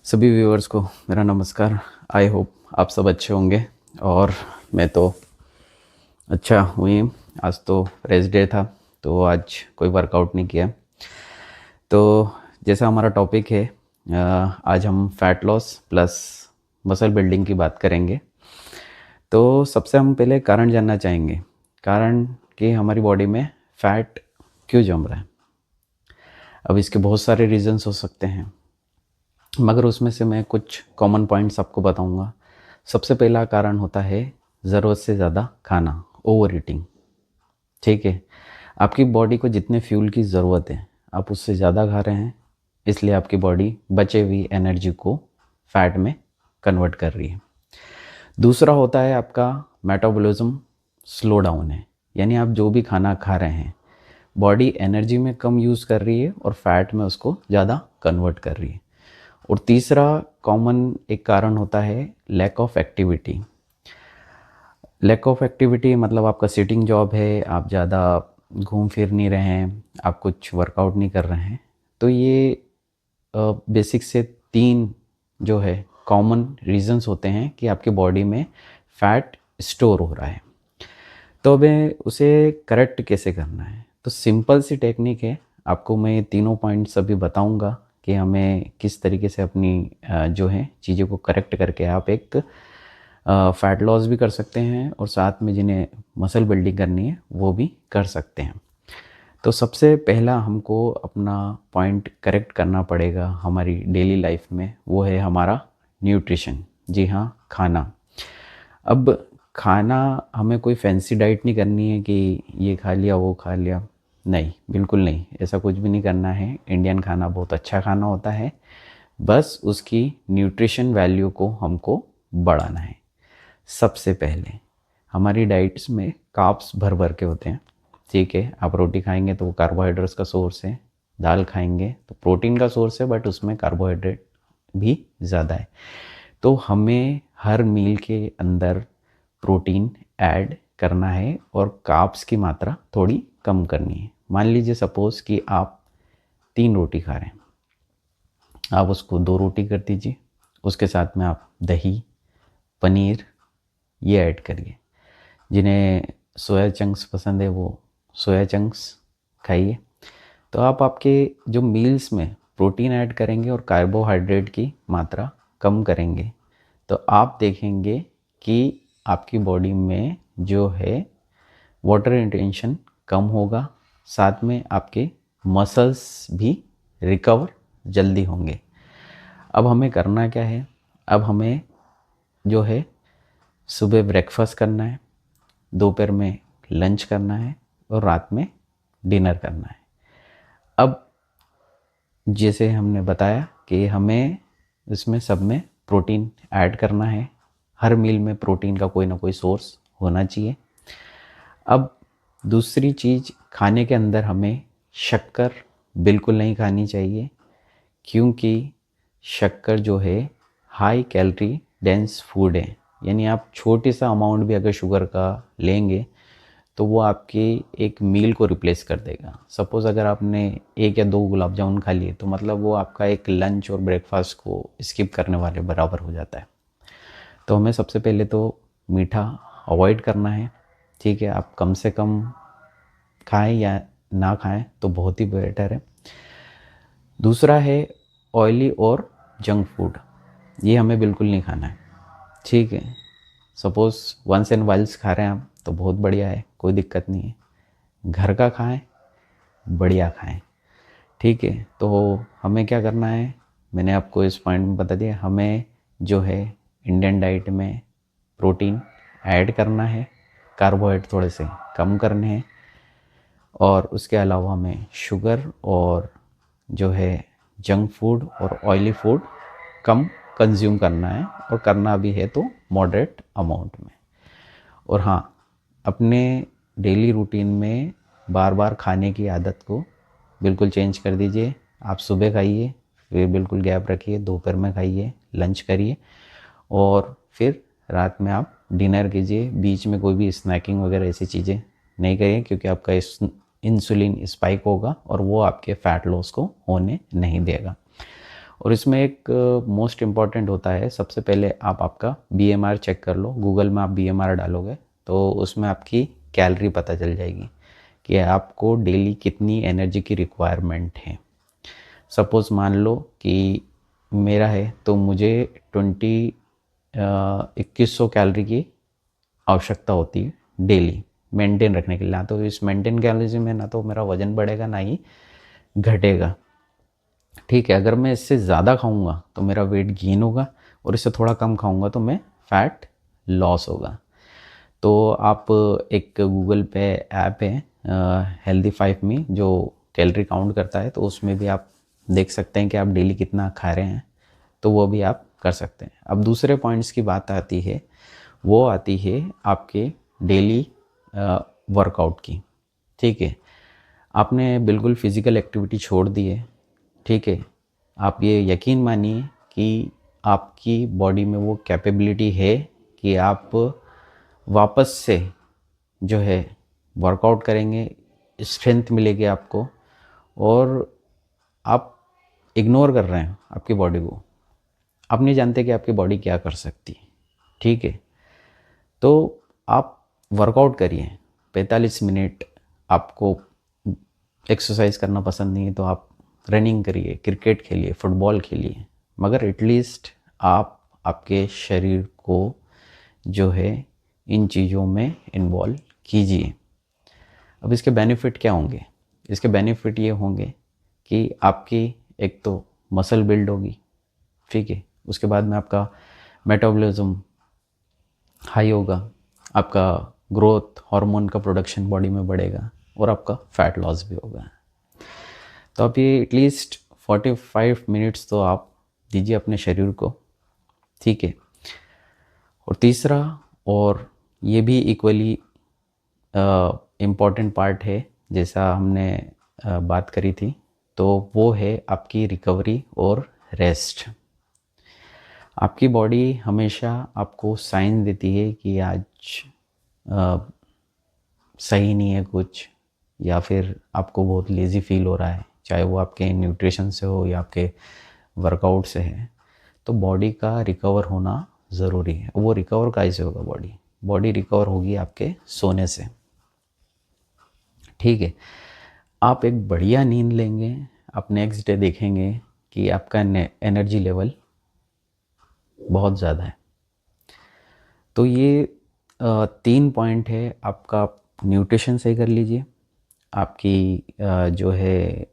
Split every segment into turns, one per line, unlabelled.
सभी व्यूअर्स को मेरा नमस्कार। आई होप आप सब अच्छे होंगे और मैं तो अच्छा हुई। आज तो रेस्ट डे था तो आज कोई वर्कआउट नहीं किया। तो जैसा हमारा टॉपिक है, आज हम fat loss plus muscle building की बात करेंगे। तो सबसे हम पहले कारण जानना चाहेंगे, कारण कि हमारी बॉडी में फ़ैट क्यों जम रहा है। अब इसके बहुत सारे रीज़न्स हो सकते हैं, मगर उसमें से मैं कुछ कॉमन पॉइंट्स आपको बताऊंगा। सबसे पहला कारण होता है ज़रूरत से ज़्यादा खाना, ओवर ईटिंग। ठीक है, आपकी बॉडी को जितने फ्यूल की ज़रूरत है आप उससे ज़्यादा खा रहे हैं, इसलिए आपकी बॉडी बचे हुई एनर्जी को फैट में कन्वर्ट कर रही है। दूसरा होता है आपका मेटाबॉलिज्म स्लो डाउन है, यानी आप जो भी खाना खा रहे हैं बॉडी एनर्जी में कम यूज़ कर रही है और फैट में उसको ज़्यादा कन्वर्ट कर रही है। और तीसरा कॉमन एक कारण होता है lack of activity. Lack of activity मतलब आपका सिटिंग जॉब है, आप ज़्यादा घूम फिर नहीं रहे हैं, आप कुछ वर्कआउट नहीं कर रहे हैं। तो ये बेसिक से 3 जो है कॉमन रीजंस होते हैं कि आपकी बॉडी में फ़ैट स्टोर हो रहा है। तो हमें उसे करेक्ट कैसे करना है, तो सिंपल सी टेक्निक है। आपको मैं तीनों पॉइंट्स अभी बताऊंगा कि हमें किस तरीके से अपनी जो है चीज़ों को करेक्ट करके आप एक फ़ैट लॉस भी कर सकते हैं और साथ में जिन्हें मसल बिल्डिंग करनी है वो भी कर सकते हैं। तो सबसे पहला हमको अपना पॉइंट करेक्ट करना पड़ेगा हमारी डेली लाइफ में, वो है हमारा न्यूट्रिशन। जी हाँ, खाना। अब खाना हमें कोई फैंसी डाइट नहीं करनी है कि ये खा लिया वो खा लिया, नहीं, बिल्कुल नहीं, ऐसा कुछ भी नहीं करना है। इंडियन खाना बहुत अच्छा खाना होता है, बस उसकी न्यूट्रिशन वैल्यू को हमको बढ़ाना है। सबसे पहले हमारी डाइट्स में कार्ब्स भर भर के होते हैं। ठीक है, आप रोटी खाएंगे तो वो कार्बोहाइड्रेट्स का सोर्स है, दाल खाएंगे तो प्रोटीन का सोर्स है, बट उसमें कार्बोहाइड्रेट भी ज़्यादा है। तो हमें हर मील के अंदर प्रोटीन ऐड करना है और कार्ब्स की मात्रा थोड़ी कम करनी है। मान लीजिए सपोज़ कि आप 3 रोटी खा रहे हैं, आप उसको 2 रोटी कर दीजिए, उसके साथ में आप दही, पनीर ये ऐड करिए। जिन्हें सोया चंक्स पसंद है वो सोया चंक्स खाइए। तो आप आपके जो मील्स में प्रोटीन ऐड करेंगे और कार्बोहाइड्रेट की मात्रा कम करेंगे, तो आप देखेंगे कि आपकी बॉडी में जो है वाटर रिटेंशन कम होगा, साथ में आपके मसल्स भी रिकवर जल्दी होंगे। अब हमें करना क्या है, अब हमें जो है सुबह ब्रेकफास्ट करना है, दोपहर में लंच करना है और रात में डिनर करना है। अब जैसे हमने बताया कि हमें इसमें सब में प्रोटीन ऐड करना है, हर मील में प्रोटीन का कोई ना कोई सोर्स होना चाहिए। अब दूसरी चीज़, खाने के अंदर हमें शक्कर बिल्कुल नहीं खानी चाहिए, क्योंकि शक्कर जो है हाई कैलोरी डेंस फूड है। यानी आप छोटी सा अमाउंट भी अगर शुगर का लेंगे तो वो आपके एक मील को रिप्लेस कर देगा। सपोज़ अगर आपने 1 या 2 गुलाब जामुन खा लिए तो मतलब वो आपका एक लंच और ब्रेकफास्ट को स्किप करने वाले बराबर हो जाता है। तो हमें सबसे पहले तो मीठा अवॉइड करना है। ठीक है, आप कम से कम खाएं या ना खाएं तो बहुत ही बेटर है। दूसरा है ऑयली और जंक फूड, ये हमें बिल्कुल नहीं खाना है। ठीक है, सपोज़ वंस एंड वाइल्स खा रहे हैं आप तो बहुत बढ़िया है, कोई दिक्कत नहीं है। घर का खाएं, बढ़िया खाएं। ठीक है, तो हमें क्या करना है, मैंने आपको इस पॉइंट में बता दिया। हमें जो है इंडियन डाइट में प्रोटीन ऐड करना है, कार्बोहाइड्रेट थोड़े से कम करने हैं, और उसके अलावा हमें शुगर और जो है जंक फूड और ऑयली फूड कम कंज्यूम करना है, और करना भी है तो मॉडरेट अमाउंट में। और हाँ, अपने डेली रूटीन में बार बार खाने की आदत को बिल्कुल चेंज कर दीजिए। आप सुबह खाइए, फिर बिल्कुल गैप रखिए, दोपहर में खाइए, लंच करिए और फिर रात में आप डिनर कीजिए। बीच में कोई भी स्नैकिंग वगैरह ऐसी चीज़ें नहीं करिए, क्योंकि आपका इंसुलिन स्पाइक होगा और वो आपके फ़ैट लॉस को होने नहीं देगा। और इसमें एक मोस्ट इम्पॉर्टेंट होता है, सबसे पहले आप आपका बीएमआर चेक कर लो। गूगल में आप बीएमआर डालोगे तो उसमें आपकी कैलोरी पता चल जाएगी कि आपको डेली कितनी एनर्जी की रिक्वायरमेंट है। सपोज़ मान लो कि मेरा है तो मुझे 2100 कैलोरी की आवश्यकता होती है डेली मेंटेन रखने के लिए। ना तो इस मेंटेन कैलोरी में ना तो मेरा वज़न बढ़ेगा ना ही घटेगा, ठीक है। अगर मैं इससे ज़्यादा खाऊंगा तो मेरा वेट गेन होगा, और इससे थोड़ा कम खाऊंगा तो मैं फैट लॉस होगा। तो आप एक गूगल पे ऐप है हेल्दी 5 में जो कैलोरी काउंट करता है, तो उसमें भी आप देख सकते हैं कि आप डेली कितना खा रहे हैं, तो वो भी आप कर सकते हैं। अब दूसरे पॉइंट्स की बात आती है, वो आती है आपके डेली वर्कआउट की, ठीक है। आपने बिल्कुल फिज़िकल एक्टिविटी छोड़ दी है, ठीक है। आप ये यकीन मानिए कि आपकी बॉडी में वो कैपेबिलिटी है कि आप वापस से जो है वर्कआउट करेंगे, स्ट्रेंथ मिलेगी आपको, और आप इग्नोर कर रहे हैं आपकी बॉडी को। आप नहीं जानते कि आपकी बॉडी क्या कर सकती है, ठीक है। तो आप वर्कआउट करिए 45 मिनट। आपको एक्सरसाइज करना पसंद नहीं है तो आप रनिंग करिए, क्रिकेट खेलिए, फुटबॉल खेलिए, मगर एटलीस्ट आप आपके शरीर को जो है इन चीज़ों में इन्वॉल्व कीजिए। अब इसके बेनिफिट क्या होंगे? इसके बेनिफिट ये होंगे कि आपकी एक तो मसल बिल्ड होगी, ठीक है। उसके बाद में आपका मेटाबॉलिज्म हाई होगा, आपका ग्रोथ हार्मोन का प्रोडक्शन बॉडी में बढ़ेगा, और आपका फैट लॉस भी होगा। तो आप ये एटलीस्ट 45 मिनट्स तो आप दीजिए अपने शरीर को, ठीक है। और तीसरा, और ये भी इक्वली इम्पॉर्टेंट पार्ट है, जैसा हमने बात करी थी, तो वो है आपकी रिकवरी और रेस्ट। आपकी बॉडी हमेशा आपको साइन देती है कि आज अ, सही नहीं है कुछ, या फिर आपको बहुत लेज़ी फील हो रहा है, चाहे वो आपके न्यूट्रिशन से हो या आपके वर्कआउट से है। तो बॉडी का रिकवर होना ज़रूरी है। वो रिकवर कैसे होगा? बॉडी रिकवर होगी आपके सोने से, ठीक है। आप एक बढ़िया नींद लेंगे, आप नेक्स्ट डे देखेंगे कि आपका एनर्जी लेवल बहुत ज़्यादा है। तो ये 3 पॉइंट है आपका। न्यूट्रिशन सही कर लीजिए, आपकी जो है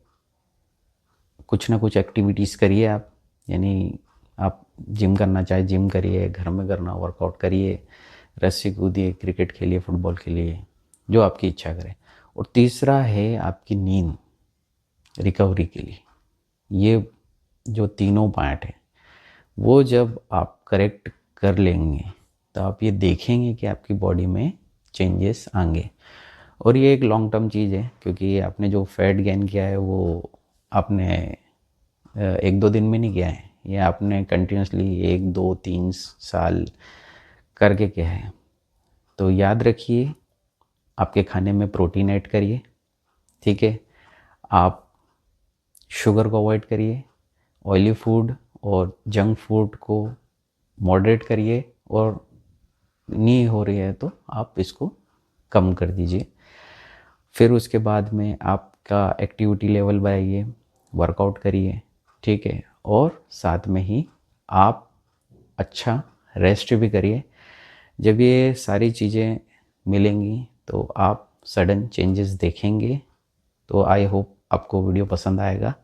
कुछ ना कुछ एक्टिविटीज़ करिए आप, यानी आप जिम करना चाहे जिम करिए, घर में करना वर्कआउट करिए, रस्सी कूदिए, क्रिकेट खेलिए, फुटबॉल खेलिए, जो आपकी इच्छा करे। और तीसरा है आपकी नींद रिकवरी के लिए। ये जो तीनों पार्ट है वो जब आप करेक्ट कर लेंगे तो आप ये देखेंगे कि आपकी बॉडी में चेंजेस आएंगे। और ये एक लॉन्ग टर्म चीज़ है, क्योंकि आपने जो फैट गेन किया है वो आपने 1-2 दिन में नहीं किया है, ये आपने कंटिन्यूसली 1-2-3 साल करके किया है। तो याद रखिए, आपके खाने में प्रोटीन ऐड करिए, ठीक है। आप शुगर को अवॉइड करिए, ऑयली फूड और जंक फूड को मॉडरेट करिए, और नहीं हो रही है तो आप इसको कम कर दीजिए। फिर उसके बाद में आपका एक्टिविटी लेवल बढ़ाइए, वर्कआउट करिए, ठीक है। और साथ में ही आप अच्छा रेस्ट भी करिए। जब ये सारी चीज़ें मिलेंगी तो आप सडन चेंजेस देखेंगे। तो आई होप आपको वीडियो पसंद आएगा।